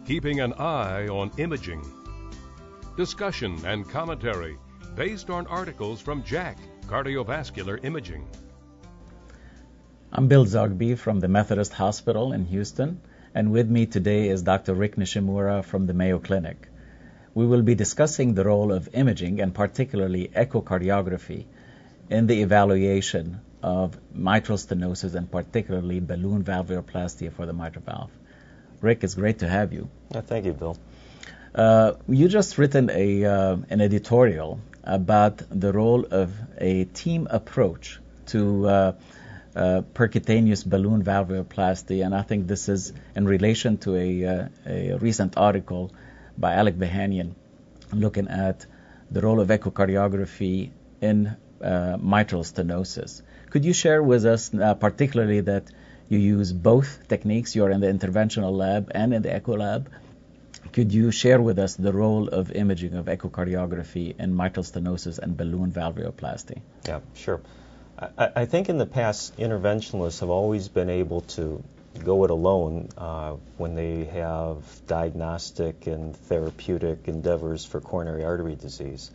keeping an eye on imaging. Discussion and commentary based on articles from JACC, Cardiovascular Imaging. I'm Bill Zogby from the Methodist Hospital in Houston, and with me today is Dr. Rick Nishimura from the Mayo Clinic. We will be discussing the role of imaging, and particularly echocardiography, in the evaluation of mitral stenosis and particularly balloon valvuloplasty for the mitral valve. Rick, it's great to have you. Thank you, Bill. You just written an editorial about the role of a team approach to percutaneous balloon valvuloplasty, and I think this is in relation to a recent article by Alec Behanian looking at the role of echocardiography in mitral stenosis. Could you share with us, particularly that you use both techniques, you're in the interventional lab and in the echo lab, could you share with us the role of imaging of echocardiography in mitral stenosis and balloon valvuloplasty? Yeah, sure. I think in the past, interventionalists have always been able to go it alone when they have diagnostic and therapeutic endeavors for coronary artery disease.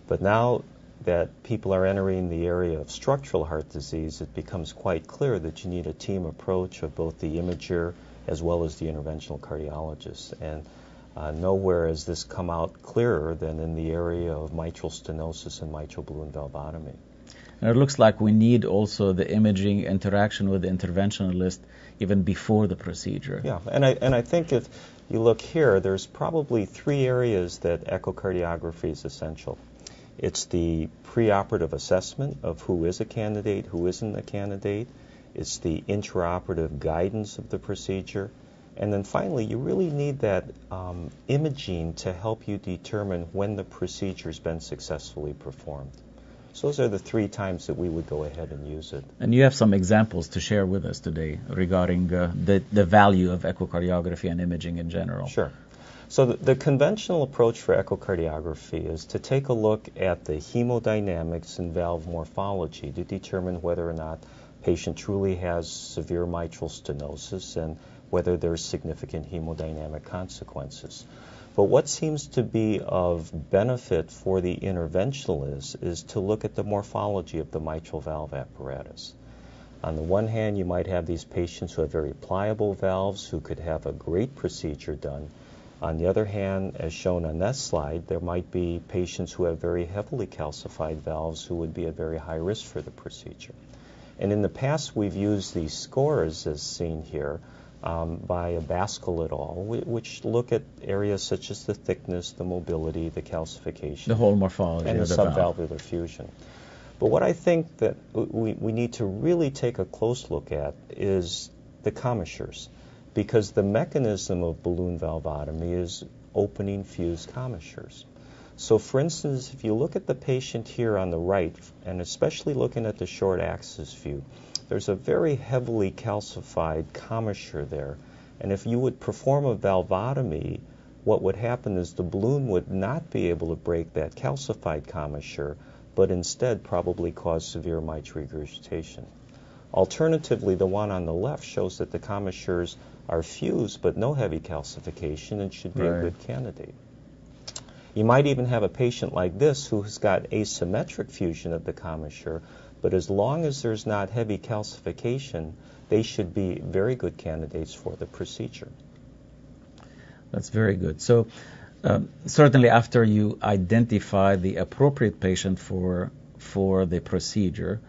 But now that people are entering the area of structural heart disease, it becomes quite clear that you need a team approach of both the imager as well as the interventional cardiologist. And nowhere has this come out clearer than in the area of mitral stenosis and mitral balloon valvotomy. And it looks like we need also the imaging interaction with the interventionalist even before the procedure. Yeah, and I think if you look here, there's probably three areas that echocardiography is essential. It's the preoperative assessment of who is a candidate, who isn't a candidate. It's the intraoperative guidance of the procedure. And then finally, you really need that imaging to help you determine when the procedure's been successfully performed. So those are the three times that we would go ahead and use it. And you have some examples to share with us today regarding the value of echocardiography and imaging in general. Sure. So the conventional approach for echocardiography is to take a look at the hemodynamics and valve morphology to determine whether or not the patient truly has severe mitral stenosis and whether there's significant hemodynamic consequences. But what seems to be of benefit for the interventionalist is to look at the morphology of the mitral valve apparatus. On the one hand, you might have these patients who have very pliable valves who could have a great procedure done. On the other hand, as shown on that slide, there might be patients who have very heavily calcified valves who would be at very high risk for the procedure. And in the past, we've used these scores as seen here by Baskel et al., which look at areas such as the thickness, the mobility, the calcification, the whole morphology, and the valve. subvalvular fusion. But what I think that we need to really take a close look at is the commissures, because the mechanism of balloon valvotomy is opening fused commissures. So for instance, if you look at the patient here on the right, and especially looking at the short axis view, there's a very heavily calcified commissure there. And if you would perform a valvotomy, what would happen is the balloon would not be able to break that calcified commissure, but instead probably cause severe mitral regurgitation. Alternatively, the one on the left shows that the commissures are fused but no heavy calcification and should be a good candidate. You might even have a patient like this who has got asymmetric fusion of the commissure, but as long as there's not heavy calcification, they should be very good candidates for the procedure. That's very good. So certainly after you identify the appropriate patient for the procedure,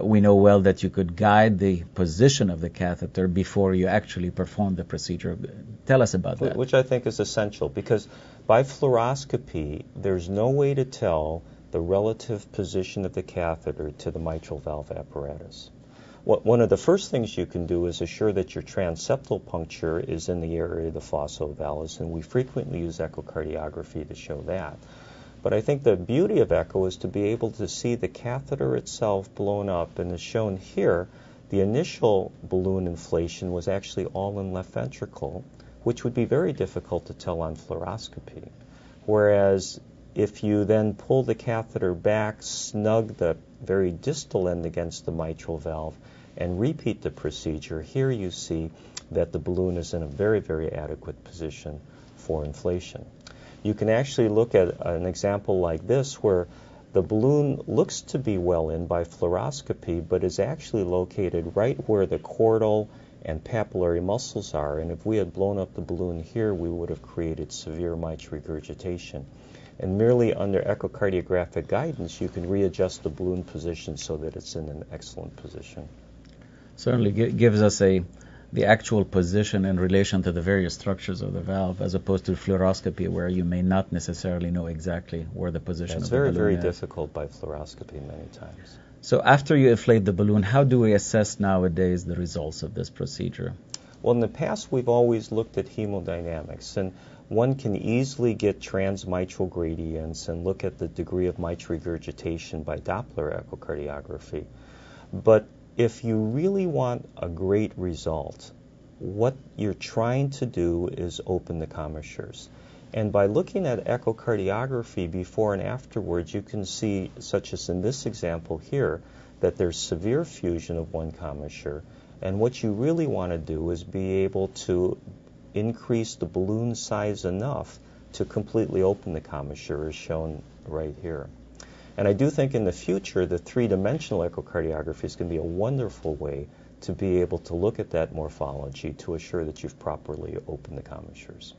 we know well that you could guide the position of the catheter before you actually perform the procedure. Tell us about that. Which I think is essential, because by fluoroscopy, there's no way to tell the relative position of the catheter to the mitral valve apparatus. One of the first things you can do is assure that your transeptal puncture is in the area of the fossa ovalis, and we frequently use echocardiography to show that. But I think the beauty of echo is to be able to see the catheter itself blown up, and as shown here, the initial balloon inflation was actually all in left ventricle, which would be very difficult to tell on fluoroscopy. Whereas if you then pull the catheter back, snug the very distal end against the mitral valve, and repeat the procedure, here you see that the balloon is in a very, very adequate position for inflation. You can actually look at an example like this where the balloon looks to be well in by fluoroscopy, but is actually located right where the chordal and papillary muscles are, and if we had blown up the balloon here, we would have created severe mitral regurgitation. And merely under echocardiographic guidance, you can readjust the balloon position so that it's in an excellent position. Certainly gives us the actual position in relation to the various structures of the valve, as opposed to fluoroscopy, where you may not necessarily know exactly where the position of the balloon is. It's very, very difficult by fluoroscopy many times. So after you inflate the balloon, how do we assess nowadays the results of this procedure? Well, in the past, we've always looked at hemodynamics, and one can easily get transmitral gradients and look at the degree of mitral regurgitation by Doppler echocardiography. But if you really want a great result, what you're trying to do is open the commissures. And by looking at echocardiography before and afterwards, you can see, such as in this example here, that there's severe fusion of one commissure. And what you really want to do is be able to increase the balloon size enough to completely open the commissure, as shown right here. And I do think in the future, the three-dimensional echocardiography is going to be a wonderful way to be able to look at that morphology to assure that you've properly opened the commissures.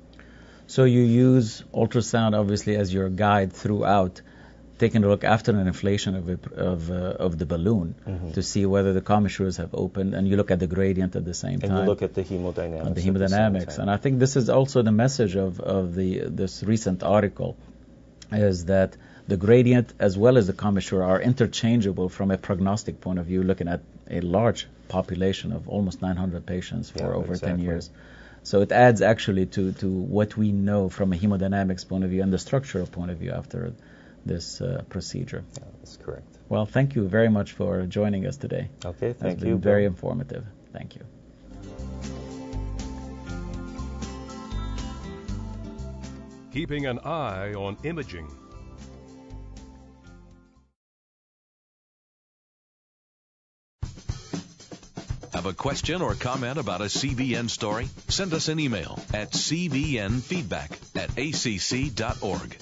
So you use ultrasound, obviously, as your guide throughout, taking a look after an inflation of the balloon to see whether the commissures have opened, and you look at the gradient at the same time. And you look at the hemodynamics. And I think this is also the message of this recent article, is that the gradient as well as the commissure are interchangeable from a prognostic point of view, looking at a large population of almost 900 patients for over 10 years. So it adds actually to what we know from a hemodynamics point of view and the structural point of view after this procedure. Yeah, that's correct. Well, thank you very much for joining us today. Okay, thank you. It's been very informative. Thank you. Keeping an eye on imaging. Have a question or comment about a CVN story? Send us an email at cvnfeedback@acc.org.